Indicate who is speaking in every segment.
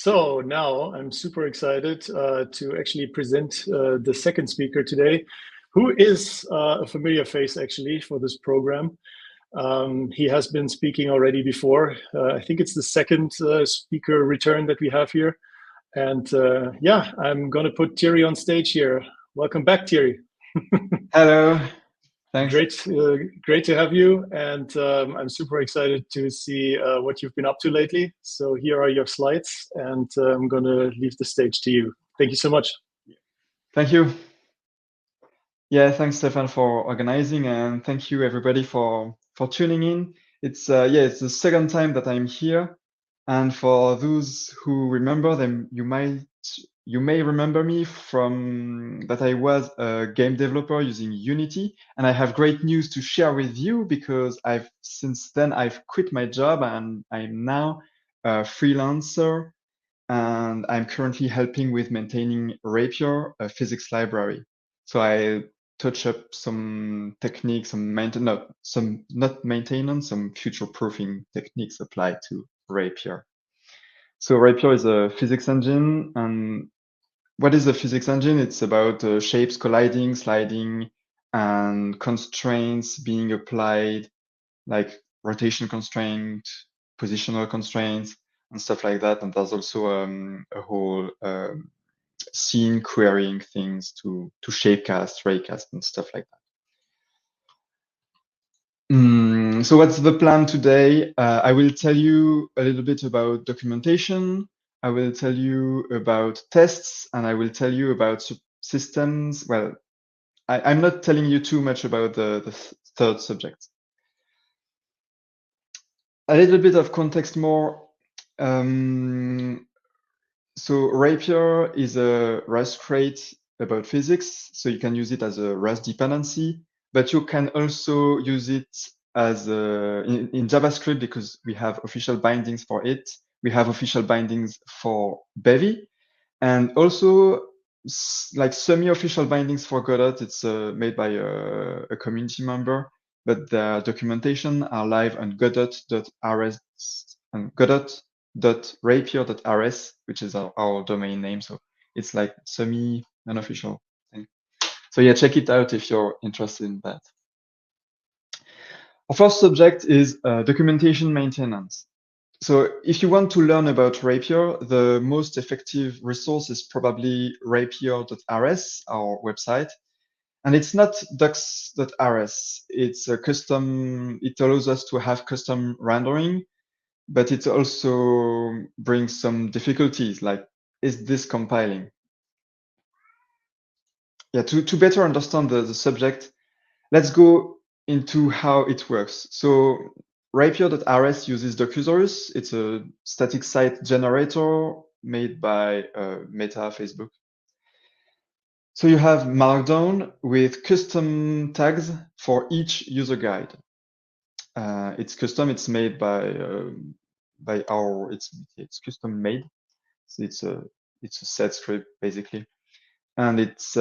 Speaker 1: So now I'm super excited to actually present the second speaker today, who is a familiar face actually for this program. He has been speaking already before. I think it's the second speaker return that we have here. And yeah, I'm going to put Thierry on stage here. Welcome back, Thierry.
Speaker 2: Hello, thanks.
Speaker 1: Great to have you, and I'm super excited to see what you've been up to lately. So here are your slides, and I'm going to leave the stage to you. Thank you so much.
Speaker 2: Thank you. Yeah, thanks, Stefan, for organizing, and thank you everybody for tuning in. It's it's the second time that I'm here, and for those who remember them, you may remember me from that I was a game developer using Unity, and I have great news to share with you because since then I've quit my job and I'm now a freelancer, and I'm currently helping with maintaining Rapier, a physics library. So I touch up some techniques, not maintenance, some future-proofing techniques applied to Rapier. So Rapier is a physics engine, and what is a physics engine? It's about shapes colliding, sliding, and constraints being applied, like rotation constraint, positional constraints, and stuff like that. And there's also a whole scene querying things to shapecast, raycast, and stuff like that. So what's the plan today? I will tell you a little bit about documentation. I will tell you about tests, and I will tell you about systems. Well, I'm not telling you too much about the third subject. A little bit of context more. So Rapier is a Rust crate about physics, so you can use it as a Rust dependency, but you can also use it as in JavaScript because we have official bindings for it. We have official bindings for Bevy, and also like semi-official bindings for Godot. It's made by a community member, but the documentation are live on godot.rs and godot.rapier.rs, which is our domain name. So it's like semi-unofficial thing. So yeah, check it out if you're interested in that. Our first subject is documentation maintenance. So if you want to learn about Rapier, the most effective resource is probably rapier.rs, our website. And it's not docs.rs. It's a custom, it allows us to have custom rendering, but it also brings some difficulties, like, is this compiling? Yeah, to better understand the subject, let's go into how it works. So Rapier.rs uses Docusaurus. It's a static site generator made by Meta, Facebook. So you have Markdown with custom tags for each user guide. It's custom. It's made by our. It's custom made. So it's a set script basically, and it's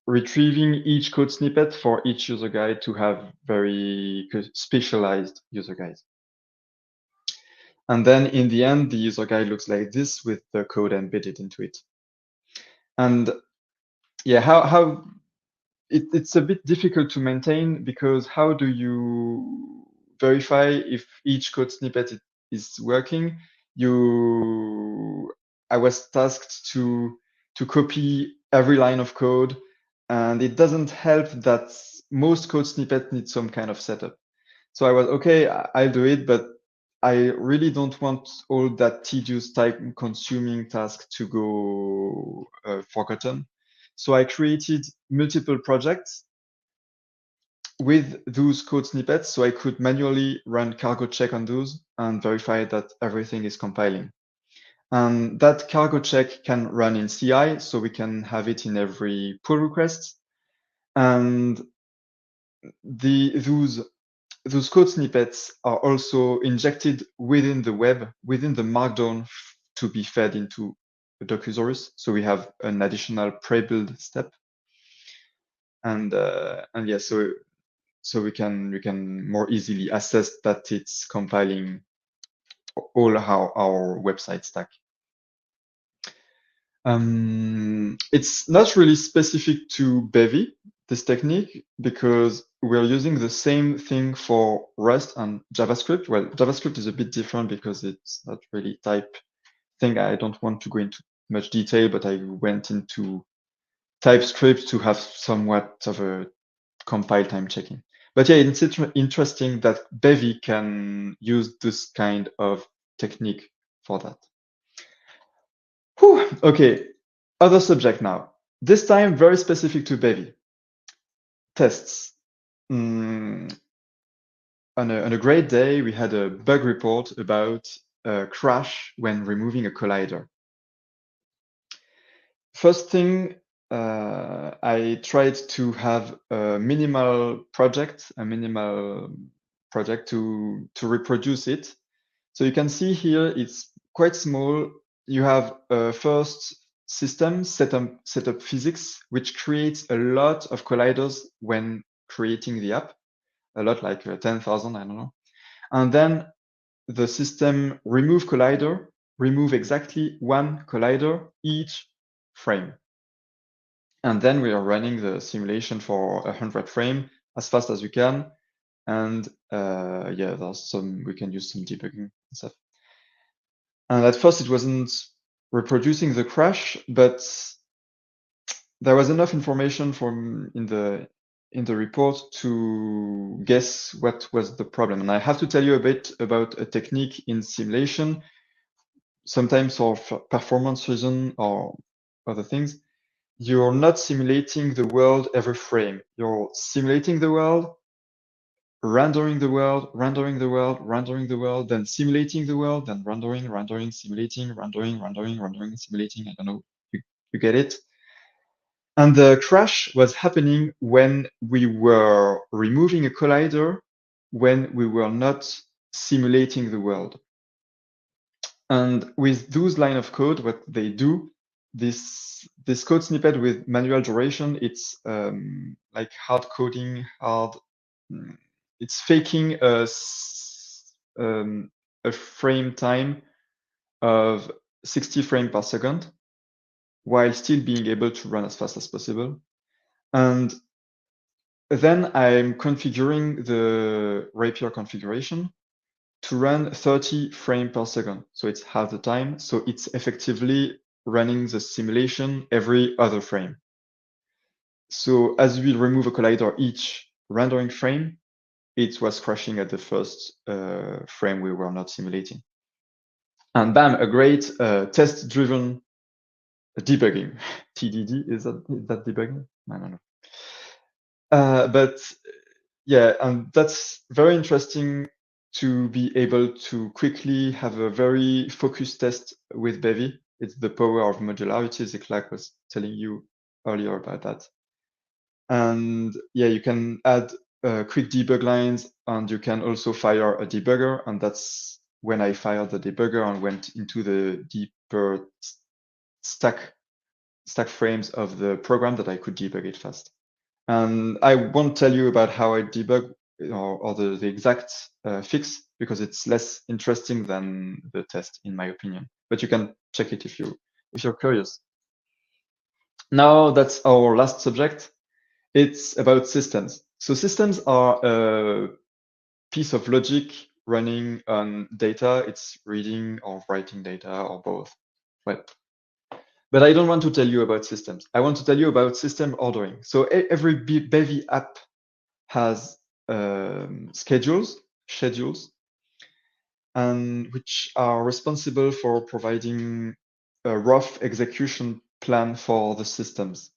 Speaker 2: retrieving each code snippet for each user guide to have very specialized user guides. And then in the end, the user guide looks like this with the code embedded into it. And yeah, how it's a bit difficult to maintain because how do you verify if each code snippet is working? I was tasked to copy every line of code, and it doesn't help that most code snippets need some kind of setup. So I was okay, I'll do it, but I really don't want all that tedious time-consuming task to go forgotten. So I created multiple projects with those code snippets so I could manually run cargo check on those and verify that everything is compiling. And that cargo check can run in CI, so we can have it in every pull request. And those code snippets are also injected within the web, within the Markdown to be fed into the Docusaurus. So we have an additional pre-build step. And yeah, so we can more easily assess that it's compiling all our website stack. It's not really specific to Bevy, this technique, because we're using the same thing for Rust and JavaScript. Well, JavaScript is a bit different because it's not really type thing. I don't want to go into much detail, but I went into TypeScript to have somewhat of a compile time checking. But yeah, it's interesting that Bevy can use this kind of technique for that. Whew, okay, other subject now. This time very specific to Bevy. Tests. On a great day, we had a bug report about a crash when removing a collider. First thing, I tried to have a minimal project to reproduce it. So you can see here it's quite small. You have a first system setup physics, which creates a lot of colliders when creating the app, a lot like 10,000, I don't know. And then the system remove collider, remove exactly one collider each frame. And then we are running the simulation for 100 frame as fast as we can. And yeah, we can use some debugging and stuff. And at first it wasn't reproducing the crash, but there was enough information in the report to guess what was the problem. And I have to tell you a bit about a technique in simulation, sometimes for performance reason or other things. You're not simulating the world every frame. You're simulating the world, rendering the world, rendering the world, rendering the world, then simulating the world, then rendering, simulating, rendering, simulating. I don't know. You get it? And the crash was happening when we were removing a collider, when we were not simulating the world. And with those line of code, what they do, this code snippet with manual duration, it's like hard coding, it's faking a frame time of 60 frames per second while still being able to run as fast as possible. And then I'm configuring the Rapier configuration to run 30 frames per second. So it's half the time. So it's effectively running the simulation every other frame. So as we remove a collider each rendering frame, it was crashing at the first frame we were not simulating. And bam, a great test-driven debugging. TDD, is that debugging? I don't know. But yeah, and that's very interesting to be able to quickly have a very focused test with Bevy. It's the power of modularity, as Clark was telling you earlier about that. And yeah, you can add quick debug lines, and you can also fire a debugger. And that's when I fired the debugger and went into the deeper stack frames of the program that I could debug it fast. And I won't tell you about how I debug or the exact fix because it's less interesting than the test, in my opinion. But you can check it if you're curious. Now that's our last subject. It's about systems. So systems are a piece of logic running on data. It's reading or writing data or both. Well, but I don't want to tell you about systems. I want to tell you about system ordering. So every Bevy app has schedules, and which are responsible for providing a rough execution plan for the systems.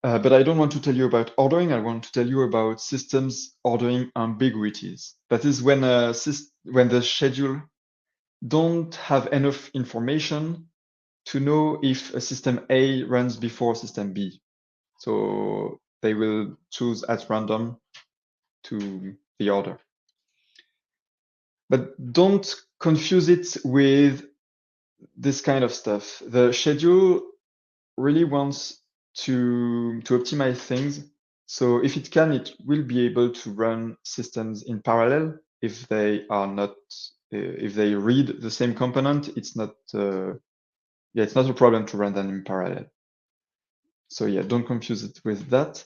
Speaker 2: But I don't want to tell you about ordering. I want to tell you about systems ordering ambiguities. That is when the schedule don't have enough information to know if a system A runs before system B. So they will choose at random to the order. But don't confuse it with this kind of stuff. The schedule really wants to optimize things. So if it can, it will be able to run systems in parallel. if they are not, if they read the same component, it's not, it's not a problem to run them in parallel. So yeah, don't confuse it with that.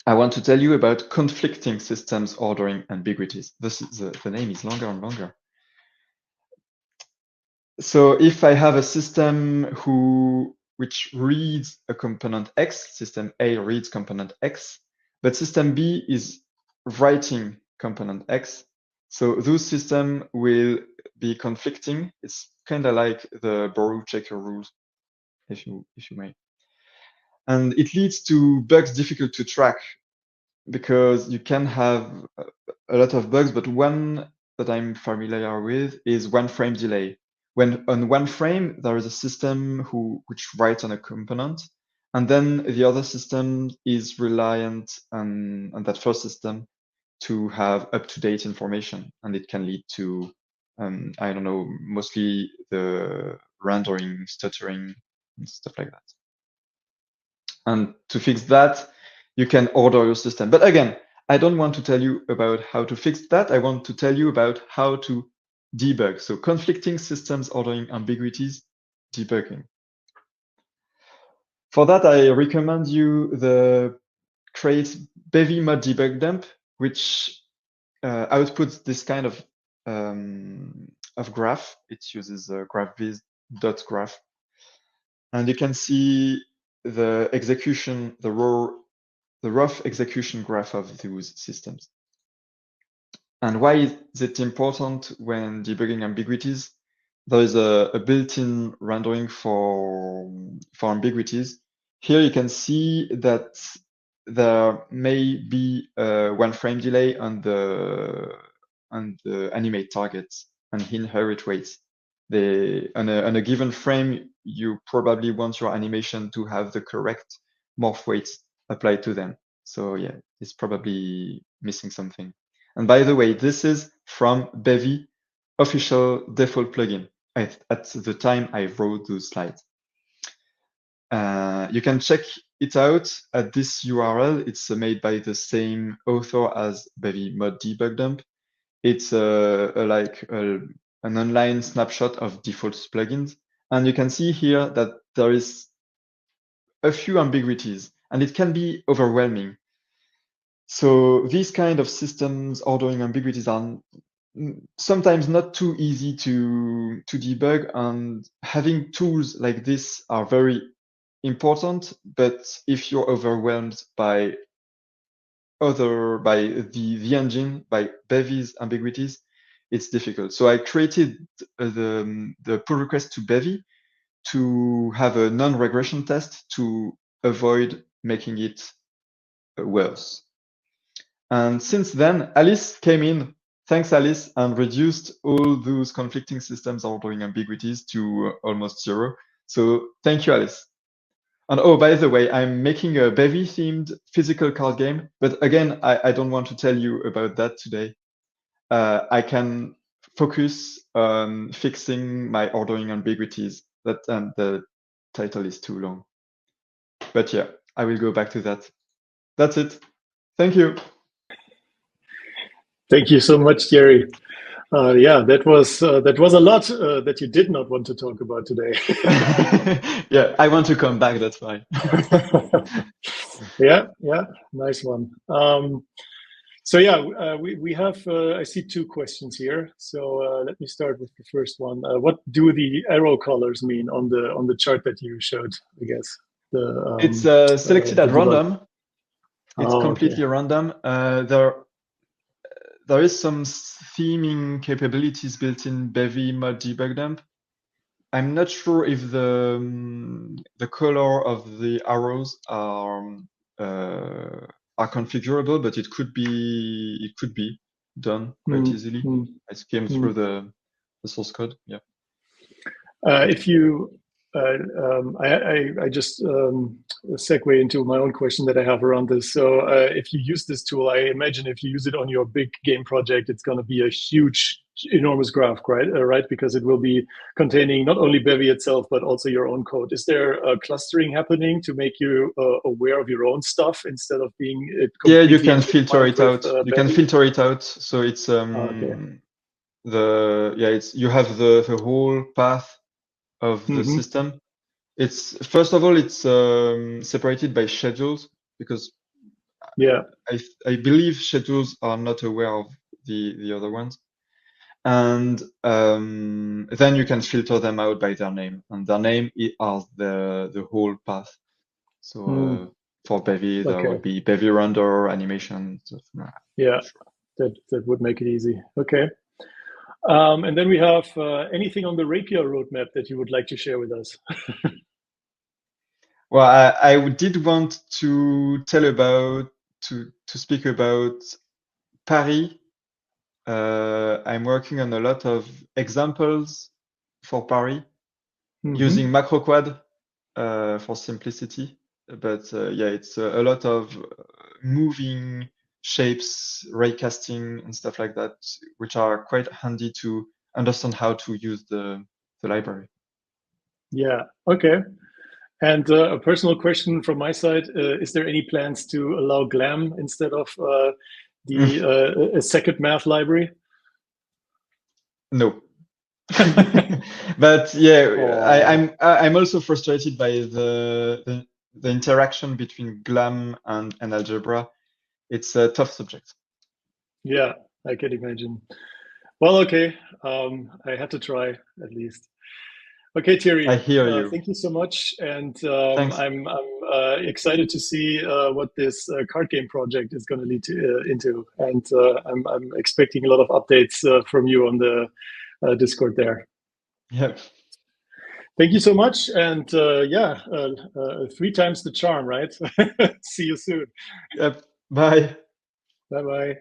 Speaker 2: I want to tell you about conflicting systems ordering ambiguities. The name is longer and longer. So if I have a system which reads a component X, system A reads component X, but system B is writing component X. So those systems will be conflicting. It's kind of like the borrow checker rules, if you may. And it leads to bugs difficult to track because you can have a lot of bugs, but one that I'm familiar with is one frame delay. When on one frame, there is a system which writes on a component, and then the other system is reliant on that first system to have up-to-date information, and it can lead to, I don't know, mostly the rendering, stuttering, and stuff like that. And to fix that, you can order your system. But again, I don't want to tell you about how to fix that. I want to tell you about how to debug. So conflicting systems ordering ambiguities, debugging. For that, I recommend you the create Bevy mod debug dump, which outputs this kind of graph. It uses graphviz.graph. And you can see the execution, the rough execution graph of those systems. And why is it important when debugging ambiguities? There is a built-in rendering for ambiguities. Here you can see that there may be one frame delay on the animate targets and inherit weights. On a given frame, you probably want your animation to have the correct morph weights applied to them. So yeah, it's probably missing something. And by the way, this is from Bevy official default plugin at the time I wrote those slides. You can check it out at this URL. It's made by the same author as Bevy mod debug dump. It's an online snapshot of default plugins. And you can see here that there is a few ambiguities, and it can be overwhelming. So these kind of systems ordering ambiguities are sometimes not too easy to debug, and having tools like this are very important. But if you're overwhelmed by the engine, by Bevy's ambiguities, it's difficult. So I created the pull request to Bevy to have a non-regression test to avoid making it worse. And since then, Alice came in, thanks Alice, and reduced all those conflicting systems ordering ambiguities to almost zero. So thank you, Alice. And oh, by the way, I'm making a Bevy themed physical card game, but again, I don't want to tell you about that today. I can focus on fixing my ordering ambiguities. The title is too long. But yeah, I will go back to that. That's it. Thank you.
Speaker 1: Thank you so much, Thierry. Yeah, that was a lot that you did not want to talk about today.
Speaker 2: Yeah, I want to come back. That's why.
Speaker 1: Yeah, nice one. So yeah, we have. I see two questions here. So let me start with the first one. What do the arrow colors mean on the chart that you showed? I guess
Speaker 2: it's selected at random. It's completely random. There is some theming capabilities built in Bevy mod debug dump. I'm not sure if the color of the arrows are configurable, but it could be done quite easily. I skimmed through the source code. Yeah.
Speaker 1: If you I just segue into my own question that I have around this. So, if you use this tool, I imagine if you use it on your big game project, it's going to be a huge, enormous graph, right? Right, because it will be containing not only Bevy itself, but also your own code. Is there a clustering happening to make you aware of your own stuff instead of being it
Speaker 2: Yeah, you
Speaker 1: completely
Speaker 2: can filter
Speaker 1: intertwined
Speaker 2: it
Speaker 1: with
Speaker 2: out. You can
Speaker 1: Bevy?
Speaker 2: filter it out. So it's
Speaker 1: Okay.
Speaker 2: it's you have the whole path of the
Speaker 1: Mm-hmm.
Speaker 2: system. It's first of all, it's separated by schedules because
Speaker 1: Yeah.
Speaker 2: I believe schedules are not aware of the other ones. And then you can filter them out by their name, and their name are the whole path. So
Speaker 1: Mm.
Speaker 2: for Bevy, there
Speaker 1: Okay.
Speaker 2: would be Bevy render, animation, stuff.
Speaker 1: Yeah. That would make it easy. Okay. And then we have anything on the Rapier roadmap that you would like to share with us?
Speaker 2: Well, I did want to tell about to speak about Paris. I'm working on a lot of examples for Paris using
Speaker 1: Mm-hmm.
Speaker 2: MacroQuad for simplicity. But yeah, it's a lot of moving shapes, raycasting, and stuff like that, which are quite handy to understand how to use the library.
Speaker 1: Yeah. Okay. And a personal question from my side: is there any plans to allow GLAM instead of the a second math library?
Speaker 2: No. But yeah,
Speaker 1: Oh,
Speaker 2: I'm also frustrated by the interaction between GLAM and algebra. It's a tough subject.
Speaker 1: yeah, I can imagine. Well, okay. I had to try at least. Okay,
Speaker 2: I
Speaker 1: Thierry,
Speaker 2: hear you.
Speaker 1: thank you so much, and
Speaker 2: Thanks.
Speaker 1: I'm excited to see what this card game project is going to lead to, into, and I'm expecting a lot of updates from you on the Discord there.
Speaker 2: Yeah.
Speaker 1: Thank you so much, and yeah, three times the charm, right? See you soon.
Speaker 2: Yep. Bye.
Speaker 1: Bye bye.